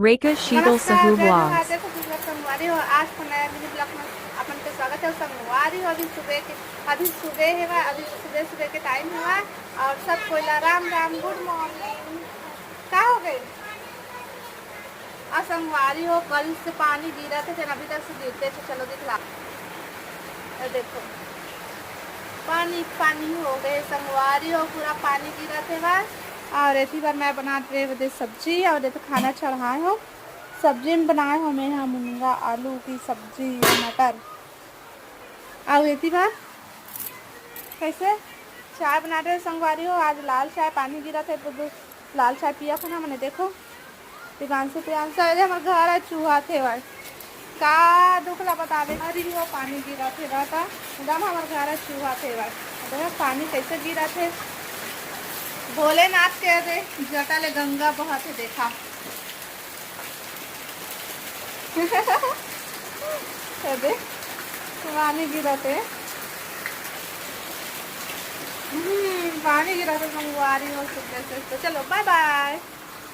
Rekha Sheetal नमस्कार Sahu जय जोहार। Vlogs. देखो गुजरात संगवारी हो, आज तो नया मिनी ब्लॉग में अपन का स्वागत है। संगवारी हो, अभी सुबह है वह, अभी सुबह सुबह के टाइम हुआ और सब कोई राम राम, गुड मॉर्निंग। क्या हो गए? आज संगवारी हो, कल से पानी गिरा थे, अभी तक से गिरते थे। चलो दिखला, ये देखो पानी पानी हो गए। संगवारी हो, पूरा पानी गिरा थे बस। और इसी बार मैं बना रहे सब्जी और तो खाना चढ़ाए हो। सब्जी में बनाए हो मैं यहाँ मुनगा आलू की सब्जी और मटर। और इसी बार कैसे चाय बना रहे संगवारी हो। आज लाल चाय, पानी गिरा था तो लाल चाय पिया था ना मैंने। देखो पिकांश अरे हमारे घर है चूहा थे भाई का दुखला बतावे अरे वो पानी गिरा थे रहता एकदम हमारे घर है चूहा थे भाई। देखो पानी कैसे गिरा थे। भोलेनाथ के दे जटा ले गंगा बहत है देखा। ये देख पानी गिरा थे। पानी गिरा तो मंगवा रही हो सुबह से। तो चलो बाय बाय।